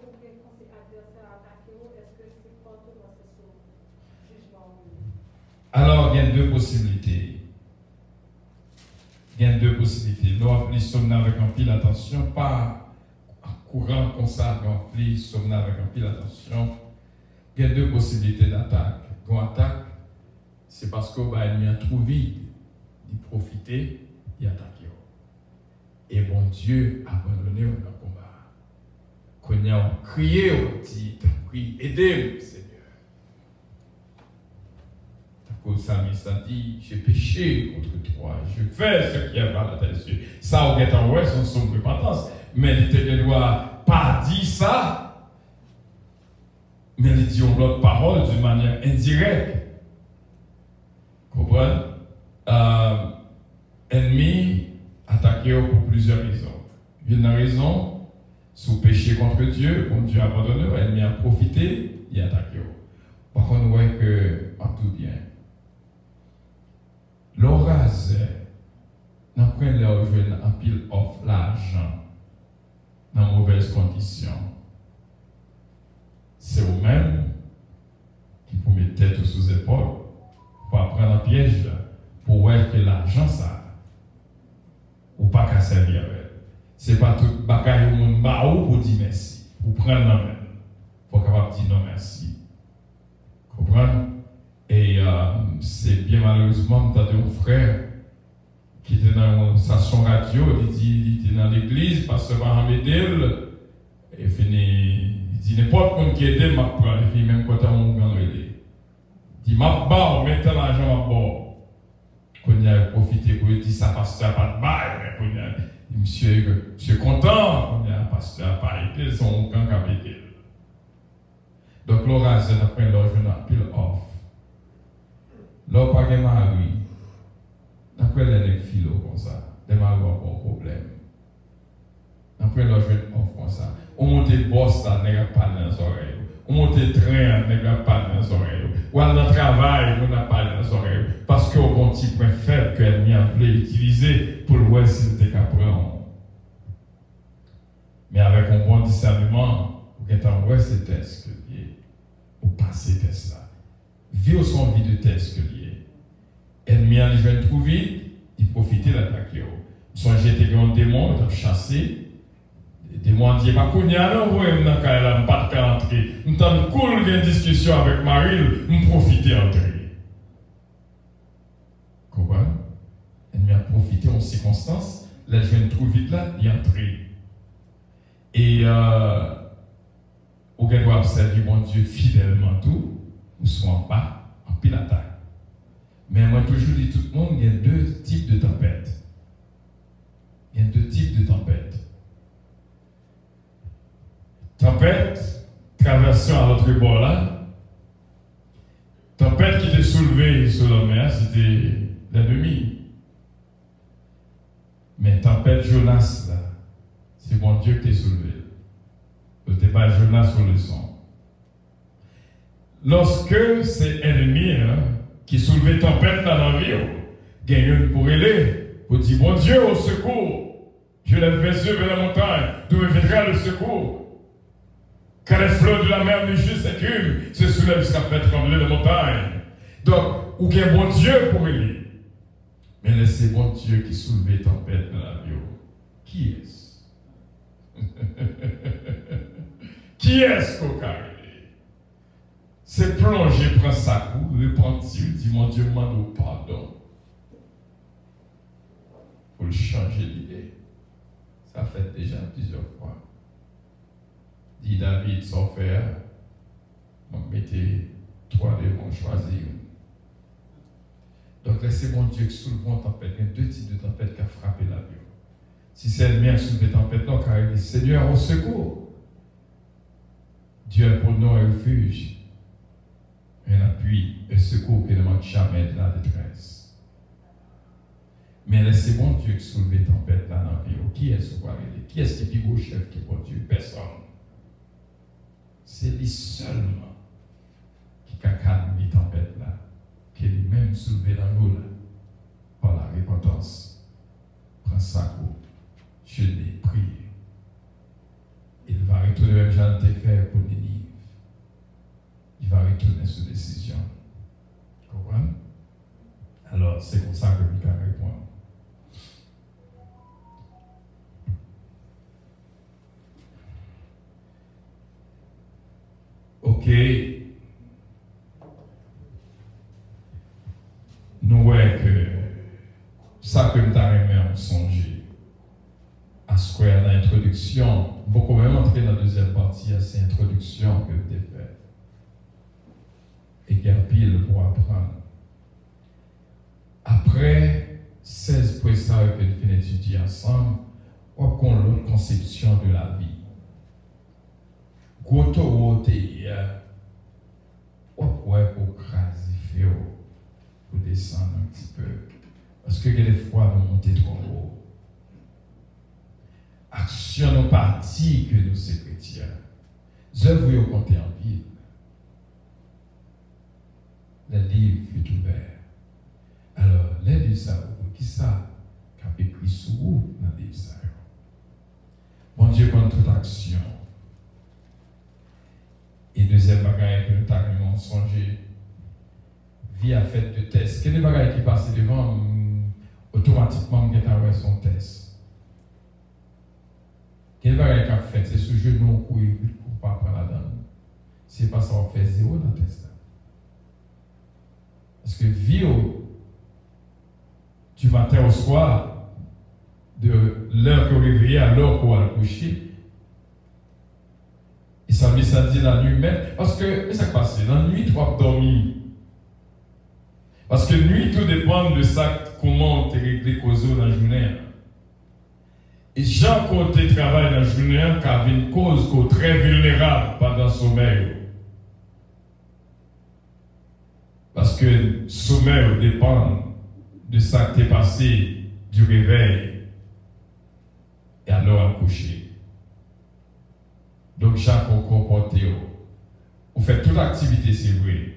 que c'est pas tout dans ce jugement. Alors, il y a deux possibilités. Il y a deux possibilités. Nous remplissons avec un pile attention, pas en courant comme ça, nous remplissons avec un pile attention. Il y a deux possibilités d'attaque. Quand on attaque, c'est parce qu'on va être trop vide, d'y profiter, d'y attaquer. Et bon Dieu a abandonné le combat. Quand on a crié, on dit, prie, aidez-moi, Seigneur. Comme Psalmiste a dit, j'ai péché contre toi, je fais ce qui est mal à tes yeux. Ça, on est en ouais, son sombre repentance. Mais l'Éternel ne doit pas dire ça. Mais il dit l'autre parole d'une manière indirecte. Comprenez? Ennemi attaqué pour plusieurs raisons. Une raison, sous péché contre Dieu, bon Dieu a abandonné, l'ennemi a profité, il a attaqué. Par contre, on voit que, en tout bien, l'orage, n'a pas leur jouer un pile off l'argent dans mauvaises conditions. C'est eux-mêmes qui pour mettre tête sous épaules pour apprendre un piège pour voir que l'argent ça ou pas qu'à servir avec. C'est pas tout bagaille au monde baou pour dire merci, pour prendre la main. Faut capable dire non merci. Comprenez? Et c'est bien malheureusement, tu as un frère qui était dans une station radio, il était dans l'église, pasteur Mahamedel, et il dit n'importe qui qui aide, m'a prend, et puis même quand tu as un grand relais. Il dit m'a bas, on met l'argent à bord. Quand il a profité pour dire ça, pasteur pas de bail, mais monsieur content, quand il a pasteur pas été, son grand capitaine. Donc l'orage, c'est après l'argent pile off. Là, pas de mari, d'après les philo comme ça, les maris ont pas de problème. D'après le jeune offre comme ça, on monte le boss là, n'est pas dans les oreilles. On monte le train, n'est pas dans les oreilles. Ou à notre travail, on n'a pas dans les oreilles. Parce qu'on a un petit point faible qu'elle n'y a voulu utiliser pour le voir s'il était capable. Mais avec un bon discernement, vous êtes en vrai ces tests que lié, ou passer test là. Vie son vie de test que lié. Ennemi a les jeunes trop vite, il profite de l'attaquer. Son j'étais un démon, il a chassé. Les démons disent pas qu'on y a là, vous êtes dans la pas de entrer. Nous avons cool une discussion avec Marie, nous profiter d'entrer. Comprenez? Ennemi a profité en circonstances, les jeunes trop vite là, il entrer. Et on doit observer mon Dieu fidèlement tout, ou soit pas en pile attaque. Mais moi, toujours dit tout le monde, il y a deux types de tempêtes. Il y a deux types de tempêtes. Tempête, traversant à l'autre bord là. Tempête qui était soulevée sur la mer, c'était l'ennemi. Mais tempête Jonas là, c'est mon Dieu qui t'a soulevé. Ce n'était pas Jonas sur le son. Lorsque c'est ennemi qui soulevait tempête dans la vie, gagne pour aider, pour dire bon Dieu au secours. Je lève mes yeux vers la montagne, d'où me viendra le secours. Quand les flots de la mer du juste écument, se soulèvent jusqu'à faire trembler la montagne. Donc, ou gagne bon Dieu pour aider. Mais laissez bon Dieu qui soulevait tempête dans la vie. Qui est-ce? Qui est-ce qu'on carré? C'est plonger, prendre sa coup, repentir, dit mon Dieu, demande pardon. Pour le changer l'idée. Ça fait déjà plusieurs fois. Dit David, sans faire, mettez trois devant, choisir. Donc laissez mon Dieu qui soulève une tempête. Il y a deux types de tempêtes qui ont frappé la vie. Si c'est le mien qui soulève la tempête, non, car il dit Seigneur, au secours. Dieu est pour nous un refuge, un appui, un secours qui ne manque jamais de la détresse. Mais laissez mon Dieu qui soulève la tempête là dans la vie. Qui est-ce qui est-ce qui est le plus gros chef qui est pour Dieu? Personne. C'est lui seulement qui a calmé la tempête là, qui est lui-même soulevé dans l'eau là, par la repentance. Prends sa coup, je l'ai prié. Il va retourner même Jean de faire pour Nénive. Ok. Nous voyons que ça que nous avons songé à ce qu'il y a dans l'introduction, beaucoup même entrer dans la deuxième partie à cette introduction que vous avez faite. Et qu'il y a pile pour apprendre. Après 16 points que nous finissons d'étudier ensemble, on a l'autre conception de la vie. Quand on pourrait pour craser, pour descendre un petit peu. Parce que des fois, nous montons trop haut. Action nos parties que nous sommes chrétiens. Œuvres vous comptez en ville. Le livre fut ouvert. Alors, les livres, ça, qui ça? Qui a écrit sous vous dans le livre, ça? Bon Dieu, prend toute action. Et deuxième bagage que nous avons songé, vie à fait de tests. Quel est le bagage qui passe devant, automatiquement, on a son test. Quel est le bagage qui a fait? C'est ce jeu non couille pour ne pas prendre la donne. C'est pas ça, on fait zéro dans le test. Parce que vie du matin au soir, de l'heure qu'on réveille à l'heure qu'on va le coucher, et ça me ça dit la nuit même. Parce que, qu'est-ce qui se passe? Dans la nuit, tu vas dormir. Parce que nuit, tout dépend de ça, comment on te règle les causes dans la journée. Et Jean, quand tu travailles dans la journée, qui a une cause qui est très vulnérable pendant le sommeil. Parce que le sommeil dépend de ça qui t'est passé du réveil et à l'heure à coucher. Donc, chaque comporte, vous faites toute activité, c'est vrai.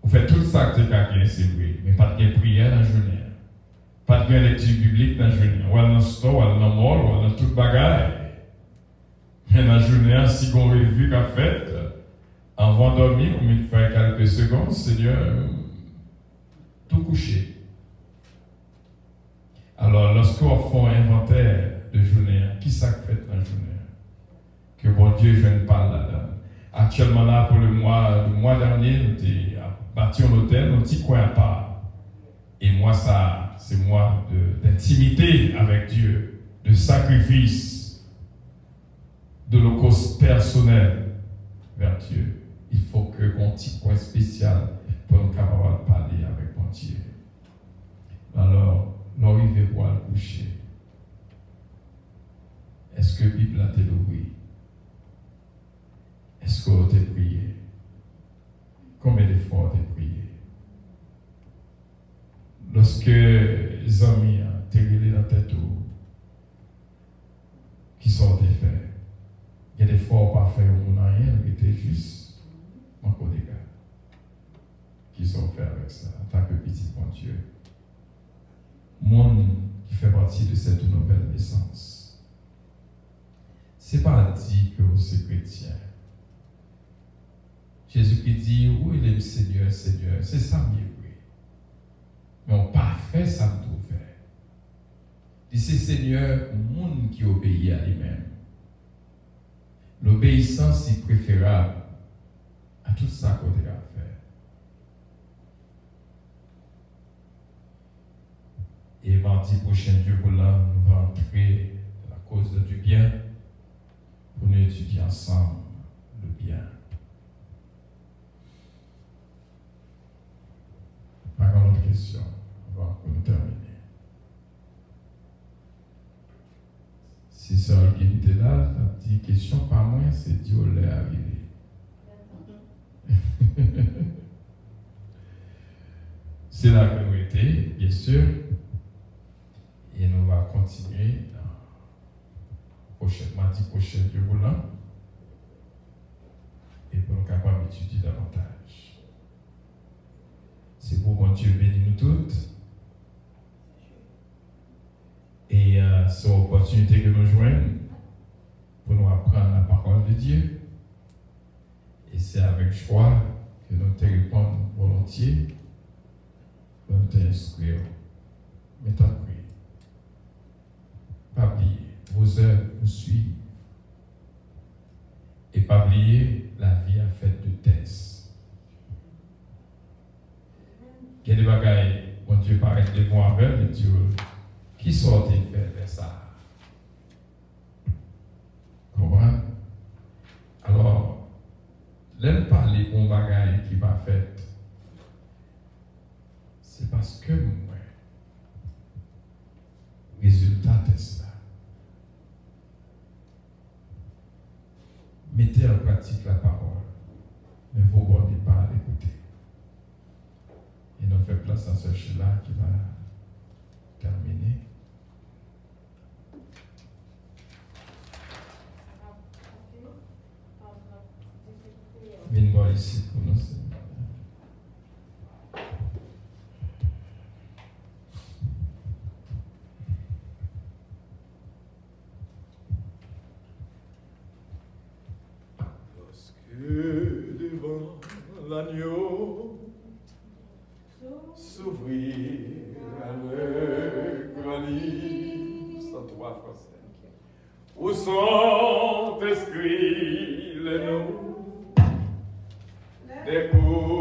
Vous faites tout ça que tu c'est vrai. Mais pas de prière dans la journée. Pas de lecture biblique dans la journée. Ou dans le store, ou dans le mall, ou dans toute bagaille. Mais dans la journée, si on revue qu'a fait, avant de dormir, on met faire quelques secondes, Seigneur, tout couché. Alors, lorsqu'on fait un inventaire de journée, qui ça fait dans la journée? Que bon Dieu, je ne parle là-dedans. Actuellement, là, pour le mois dernier, nous avons bâti un hôtel, un petit coin à part. Et moi, ça, c'est moi d'intimité avec Dieu, de sacrifice, de l'holocauste personnel vers Dieu. Il faut que un petit coin spécial pour nous capables de parler avec mon Dieu. Alors, l'arrivée pour le coucher. Est-ce que la Bible a été ouverte? Est-ce qu'on t'a prié? Combien de fois on t'a prié? Lorsque les amis ont télé dans la tête qui sont faits, il y a des fois où on n'a pas fait rien, on était juste manquant des gars qui sont faits avec ça en tant que petit bon Dieu. Monde qui fait partie de cette nouvelle naissance. Ce n'est pas dit que vous êtes chrétien. Jésus qui dit, où il est le Seigneur, Seigneur, c'est ça mieux. Mais on n'a pas fait ça pour faire. Il dit, c'est Seigneur, le monde qui obéit à lui-même. L'obéissance est préférable à tout ça qu'on a fait. Et mardi prochain, Dieu voulant, nous allons entrer dans la cause du bien pour nous étudier ensemble le bien. Pas une autre question avant que nous terminions. Si ça était là, la petite question par moi, c'est Dieu l'est arrivé. C'est là que nous étions, bien sûr. Et nous allons continuer mardi prochain, Dieu voulant, et pour nous capables d'étudier davantage. C'est pour mon Dieu bénir nous toutes. Et c'est l'opportunité que nous joignons pour nous apprendre la parole de Dieu. Et c'est avec joie que nous te répondons volontiers pour nous t'instruire. Mais t'en prie. Pas oublier, vos œuvres nous suivent. pas oublier, la vie a fait de tests. Il y a des bagailles, mon Dieu paraît devant avec, et Dieu, qui sortent faire ça? Comprends? Alors, l'aime parler pour bagaille qui va faire, c'est parce que moi, résultat de ça. Mettez en pratique la parole. Ne vous bornez pas à l'écouter. Et nous fait place à ce chien-là qui va terminer. Viens-moi ici pour nous. Devant l'agneau s'ouvrir avec grand livre, 103 français, où sont inscrits les noms des coups